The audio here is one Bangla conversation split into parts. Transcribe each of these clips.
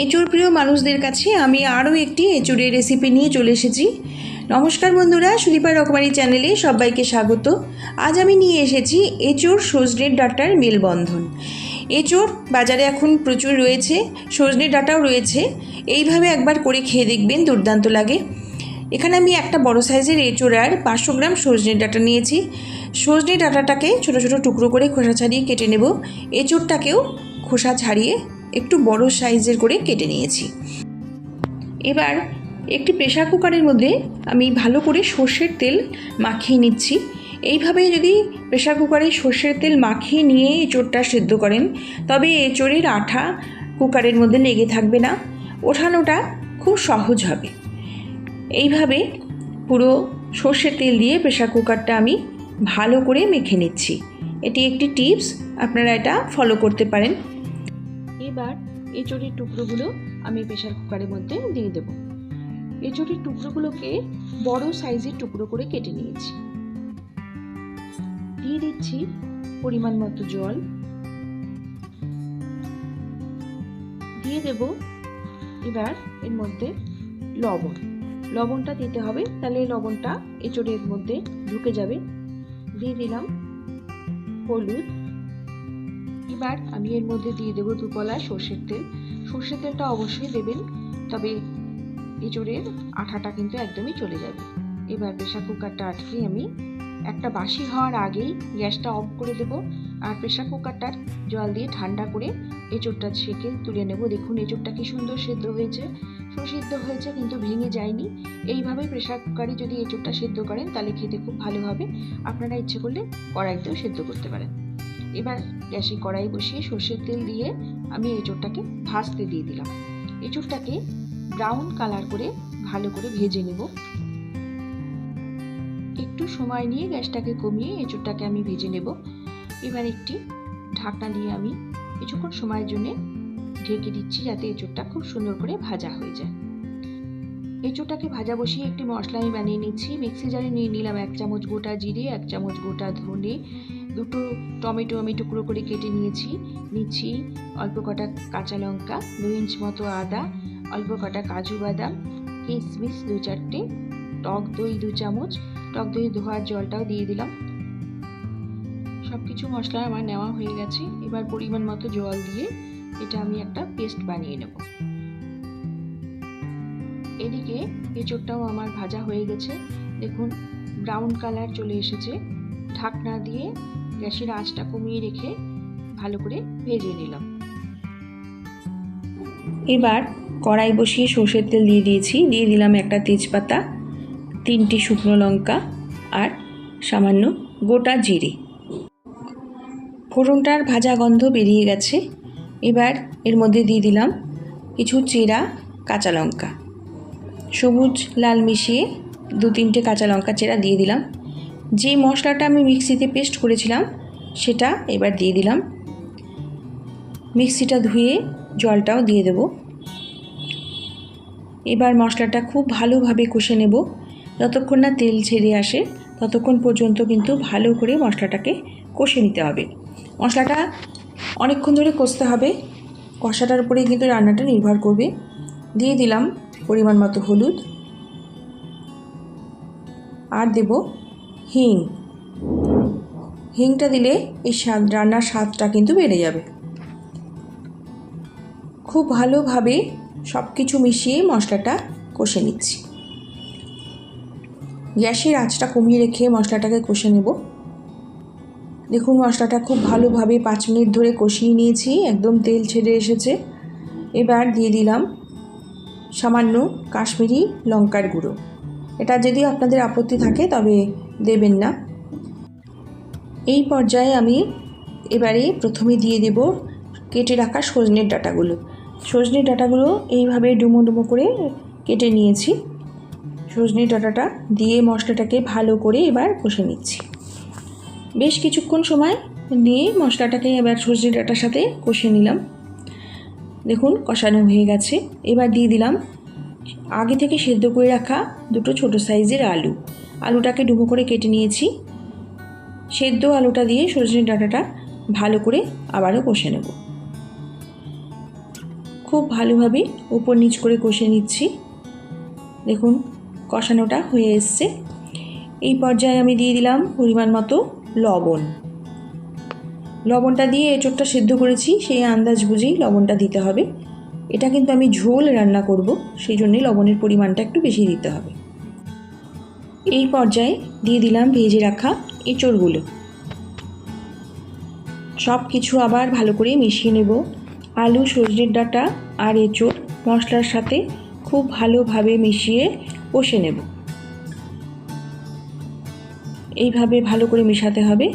এঁচোড় প্রিয় মানুষদের কাছে আমি আরও একটি এঁচোড়ের রেসিপি নিয়ে চলে এসেছি। নমস্কার বন্ধুরা, সুদীপা রকমারি চ্যানেলে সবাইকে স্বাগত। আজ আমি নিয়ে এসেছি এঁচোড় সজনের ডাঁটার মেলবন্ধন। এঁচোড় বাজারে এখন প্রচুর রয়েছে, সজনের ডাঁটাও রয়েছে। এইভাবে একবার করে খেয়ে দেখবেন, দুর্দান্ত লাগে। এখানে আমি একটা বড় সাইজের এঁচোড় আর 500 গ্রাম সজনের ডাঁটা নিয়েছি। সজনের ডাঁটাটাকে ছোটো ছোটো টুকরো করে খোসা ছাড়িয়ে কেটে নেব। এঁচোড়টাকেও খোসা ছাড়িয়ে একটু বড় সাইজের করে কেটে নিয়েছি। এবার একটি প্রেসার কুকারের মধ্যে আমি ভালো করে সর্ষের তেল মাখিয়ে নিচ্ছি। এইভাবে যদি প্রেসার কুকারে সর্ষের তেল মাখিয়ে নিয়ে এঁচোড়টা সেদ্ধ করেন, তবে এঁচোড়ের আঠা কুকারের মধ্যে লেগে থাকবে না, ওঠানোটা খুব সহজ হবে। এইভাবে পুরো সর্ষের তেল দিয়ে প্রেসার কুকারটা আমি ভালো করে মেখে নিচ্ছি। এটি একটি টিপস, আপনারা এটা ফলো করতে পারেন। এবার এঁচোড়ের টুকরোগুলো আমি প্রেসার কুকারের মধ্যে দিয়ে দেব। এঁচোড়ের টুকরোগুলোকে বড় সাইজের টুকরো করে কেটে নিয়েছি। দিয়ে দিচ্ছি পরিমাণ মতো জল, দিয়ে দেব এবার এর মধ্যে লবণটা দিতে হবে, তাহলে লবণটা এঁচোড়ের মধ্যে ঢুকে যাবে। দিয়ে দিলাম হলুদ। এবার আমি এর মধ্যে দিয়ে দেবো 2 কলা সর্ষের তেল। সর্ষের তেলটা অবশ্যই দেবেন, তবে এঁচোড়ের আঠাটা কিন্তু একদমই চলে যাবে। এবার প্রেসার কুকারটা আটকে আমি একটা বাসি হওয়ার আগেই গ্যাসটা অফ করে দেব, আর প্রেসার কুকারটার জল দিয়ে ঠান্ডা করে এঁচোড়টা ছেঁকে তুলে নেব। দেখুন এঁচোড়টা কি সুন্দর সেদ্ধ হয়েছে, সুসিদ্ধ হয়েছে, কিন্তু ভেঙে যায়নি। এইভাবে প্রেসার কুকারে যদি এঁচোড়টা সেদ্ধ করেন তাহলে খেতে খুব ভালো হবে। আপনারা ইচ্ছে করলে কড়াইতেও সেদ্ধ করতে পারেন। এবার গ্যাসে কড়াই বসিয়ে সর্ষের তেল দিয়ে আমি এঁচোড়টাকে ভাজতে দিয়ে দিলাম। এঁচোড়টাকে ব্রাউন কালার করে ভালো করে ভেজে নেব। একটু সময় নিয়ে গ্যাসটাকে কমিয়ে এঁচোড়টাকে আমি ভেজে নেব। এবার একটি ঢাকনা দিয়ে আমি কিছুক্ষণ সময়ের জন্য ঢেকে দিচ্ছি, যাতে এঁচোড়টা খুব সুন্দর করে ভাজা হয়ে যায়। এঁচোড়টাকে ভাজা বসিয়ে একটি মশলা আমি বানিয়ে নিচ্ছি। মিক্সি জারে নিয়ে নিলাম 1 চামচ গোটা জিরে, 1 চামচ গোটা ধনে, 2 টমেটো আমি টুকরো করে কেটে নিচ্ছি অল্প কটা কাঁচা লঙ্কা, 2 ইঞ্চ মতো আদা, অল্প কটা কাজু বাদাম, কিশমিশ 2-4টে, টক দই 2 চামচ, টক দই ধোয়ার জলটাও দিয়ে দিলাম। সবকিছু মশলা আমার নেওয়া হয়ে গেছে। এবার পরিমাণ মতো জল দিয়ে এটা আমি একটা পেস্ট বানিয়ে নেব। এদিকে এঁচোড়টাও আমার ভাজা হয়ে গেছে, দেখুন ব্রাউন কালার চলে এসেছে। ঢাকনা দিয়ে গ্যাসের আঁচটা কমিয়ে রেখে ভালো করে ভেজে নিলাম। এবার কড়াই বসিয়ে সর্ষের তেল দিয়ে দিলাম একটা তেজপাতা, 3টি শুকনো লঙ্কা আর সামান্য গোটা জিরে। ফোড়নটার ভাজা গন্ধ বেরিয়ে গেছে। এবার এর মধ্যে দিয়ে দিলাম কিছু চেরা কাঁচা লঙ্কা, সবুজ লাল মিশিয়ে 2-3টে কাঁচা লঙ্কা চেরা দিয়ে দিলাম। যে মশলাটা আমি মিক্সিতে পেস্ট করেছিলাম সেটা এবার দিয়ে দিলাম। মিক্সিটা ধুয়ে জলটাও দিয়ে দেব। এবার মশলাটা খুব ভালোভাবে কষে নেব। যতক্ষণ না তেল ছেড়ে আসে ততক্ষণ পর্যন্ত কিন্তু ভালো করে মশলাটাকে কষে নিতে হবে। মশলাটা অনেকক্ষণ ধরে কষতে হবে, কষাটার উপরেই কিন্তু রান্নাটা নির্ভর করবে। দিয়ে দিলাম পরিমাণ মতো হলুদ, আর দেব হিংটা দিলে এই রান্নার স্বাদটা কিন্তু বেড়ে যাবে। খুব ভালোভাবে সব কিছু মিশিয়ে মশলাটা কষে নিচ্ছি। গ্যাসের আঁচটা কমিয়ে রেখে মশলাটাকে কষে নেব। দেখুন মশলাটা খুব ভালোভাবে 5 মিনিট ধরে কষিয়ে নিয়েছি, একদম তেল ছেড়ে এসেছে। এবার দিয়ে দিলাম সামান্য কাশ্মীরি লঙ্কার গুঁড়ো। এটা যদি আপনাদের আপত্তি থাকে তবে দেবেন না। এই পর্যায়ে আমি এবারে প্রথমে দিয়ে দেব কেটে রাখা সজনের ডাঁটাগুলো এইভাবে ডুমো ডুমো করে কেটে নিয়েছি। সজনের ডাঁটাটা দিয়ে মশলাটাকে ভালো করে এবার কষে নিচ্ছি। বেশ কিছুক্ষণ সময় নিয়ে মশলাটাকে এবার সজনের ডাঁটার সাথে কষে নিলাম। দেখুন কষানো হয়ে গেছে। এবার দিয়ে দিলাম আগে থেকে সেদ্ধ করে রাখা 2 ছোট সাইজের আলুটাকে ডুমো করে কেটে নিয়েছি। সেদ্ধ আলুটা দিয়ে সজনের ডাঁটাটা ভালো করে আবারও কষে নেব। খুব ভালোভাবে উপর নিচ করে কষে নিচ্ছি। দেখুন কষানোটা হয়ে এসছে। এই পর্যায়ে আমি দিয়ে দিলাম পরিমাণ মতো লবণ। লবণটা দিয়ে এঁচোড়টা সেদ্ধ করেছি, সেই আন্দাজ বুঝেই লবণটা দিতে হবে। এটা কিন্তু আমি ঝোল রান্না করব, সেই জন্যই লবণের পরিমাণটা একটু বেশি দিতে হবে। এই পর্যায়ে দিয়ে দিলাম ভেজে রাখা এঁচোড়গুলো। সব কিছু আবার ভালো করে মিশিয়ে নেব। আলু, সজনের ডাঁটা আর এঁচোড় মশলার সাথে খুব ভালোভাবে মিশিয়ে কষে নেব। এইভাবে ভালো করে মেশাতে হবে।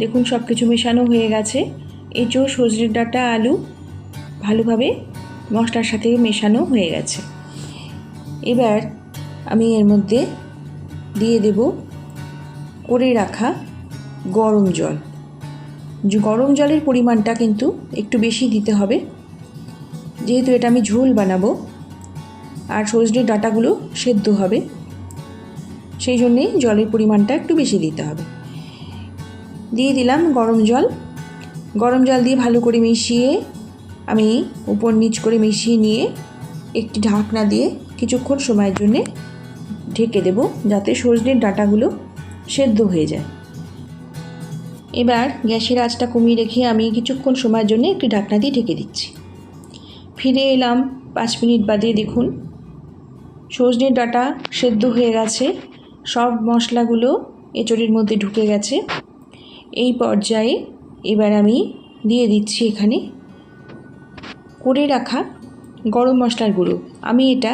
দেখুন সব কিছু মেশানো হয়ে গেছে। এঁচোড়, সজনের ডাঁটা, আলু ভালোভাবে মশলার সাথে মেশানো হয়ে গেছে। এবার আমি এর মধ্যে দিয়ে দেব করে রাখা গরম জল। গরম জলের পরিমাণটা কিন্তু একটু বেশি দিতে হবে, যেহেতু এটা আমি ঝোল বানাবো আর সজনের ডাঁটাগুলো সেদ্ধ হবে, সেই জন্যে জলের পরিমাণটা একটু বেশি দিতে হবে। দিয়ে দিলাম গরম জল। গরম জল দিয়ে ভালো করে মিশিয়ে আমি উপর নিচ করে মিশিয়ে নিয়ে একটি ঢাকনা দিয়ে কিছুক্ষণ সময়ের জন্যে ঢেকে দেব, যাতে সজনের ডাঁটাগুলো সেদ্ধ হয়ে যায়। এবার গ্যাসের আঁচটা কমিয়ে রেখে আমি কিছুক্ষণ সময়ের জন্য একটি ঢাকনা দিয়ে ঢেকে দিচ্ছি। ফিরে এলাম 5 মিনিট বাদে। দেখুন সজনের ডাঁটা সেদ্ধ হয়ে গেছে, সব মশলাগুলো এঁচোড়ের মধ্যে ঢুকে গেছে। এই পর্যায়ে এবার আমি দিয়ে দিচ্ছি এখানে করে রাখা গরম মশলার গুঁড়ো। আমি এটা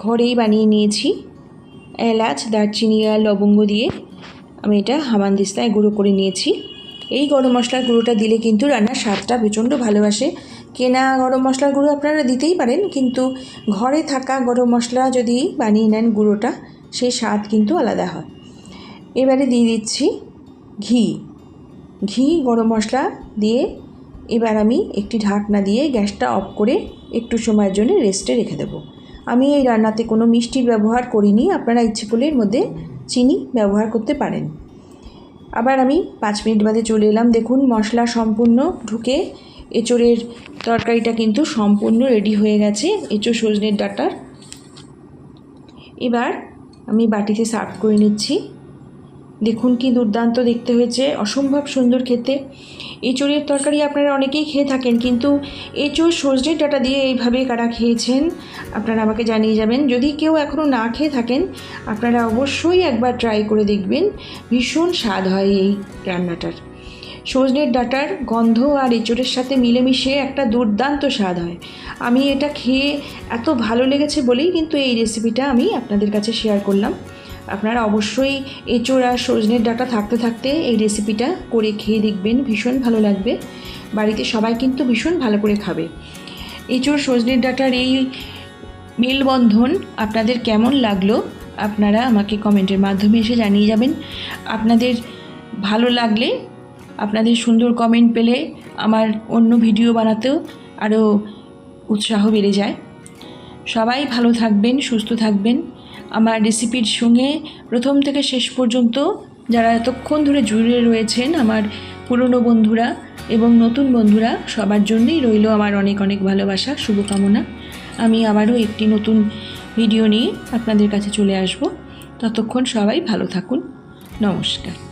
ঘরেই বানিয়ে নিয়েছি। এলাচ, দারচিনি আর লবঙ্গ দিয়ে আমি এটা হামানদিস্তায় গুঁড়ো করে নিয়েছি। এই গরম মশলার গুঁড়োটা দিলে কিন্তু রান্নার স্বাদটা প্রচণ্ড ভালোবাসে। কেনা গরম মশলার গুঁড়ো আপনারা দিতেই পারেন, কিন্তু ঘরে থাকা গরম মশলা যদি বানিয়ে নেন গুঁড়োটা, সেই স্বাদ কিন্তু আলাদা হয়। এবারে দিয়ে দিচ্ছি ঘি গরম মশলা দিয়ে এবার আমি একটি ঢাকনা দিয়ে গ্যাসটা অফ করে একটু সময়ের জন্য রেস্টে রেখে দেবো। আমি এই রান্নাতে কোনো মিষ্টির ব্যবহার করিনি, আপনারা ইচ্ছে করলে এর মধ্যে চিনি ব্যবহার করতে পারেন। আবার আমি 5 মিনিট বাদে চলে এলাম। দেখুন মশলা সম্পূর্ণ ঢুকে এঁচোড়ের তরকারিটা কিন্তু সম্পূর্ণ রেডি হয়ে গেছে এঁচোড় সজনের ডাঁটার। এবার আমি বাটিতে সার্ভ করে নিচ্ছি। দেখুন কি দুর্দান্ত দেখতে হয়েছে, অসম্ভব সুন্দর খেতে। এঁচোড়ের তরকারি আপনারা অনেকেই খেয়ে থাকেন, কিন্তু এঁচোড় সজনের ডাঁটা দিয়ে এইভাবে কারা খেয়েছেন আপনারা আমাকে জানিয়ে যাবেন। যদি কেউ এখনও না খেয়ে থাকেন আপনারা অবশ্যই একবার ট্রাই করে দেখবেন, ভীষণ স্বাদ হয় এই রান্নাটার। সজনের ডাঁটার গন্ধ আর এঁচোড়ের সাথে মিলেমিশে একটা দুর্দান্ত স্বাদ হয়। আমি এটা খেয়ে এত ভালো লেগেছে বলেই কিন্তু এই রেসিপিটা আমি আপনাদের কাছে শেয়ার করলাম। আপনারা অবশ্যই এঁচোড় আর সজনের ডাঁটা থাকতে থাকতে এই রেসিপিটা করে খেয়ে দেখবেন, ভীষণ ভালো লাগবে। বাড়িতে সবাই কিন্তু ভীষণ ভালো করে খাবে। এঁচোড় সজনের ডাঁটার এই মেলবন্ধন আপনাদের কেমন লাগলো আপনারা আমাকে কমেন্টের মাধ্যমে এসে জানিয়ে যাবেন। আপনাদের ভালো লাগলে, আপনাদের সুন্দর কমেন্ট পেলে আমার অন্য ভিডিও বানাতেও আরও উৎসাহ বেড়ে যায়। সবাই ভালো থাকবেন, সুস্থ থাকবেন। আমার রেসিপির সঙ্গে প্রথম থেকে শেষ পর্যন্ত যারা এতক্ষণ ধরে জুড়ে রয়েছেন, আমার পুরনো বন্ধুরা এবং নতুন বন্ধুরা, সবার জন্যই রইল আমার অনেক অনেক ভালোবাসা, শুভকামনা। আমি আবারও একটি নতুন ভিডিও নিয়ে আপনাদের কাছে চলে আসব। ততক্ষণ সবাই ভালো থাকুন। নমস্কার।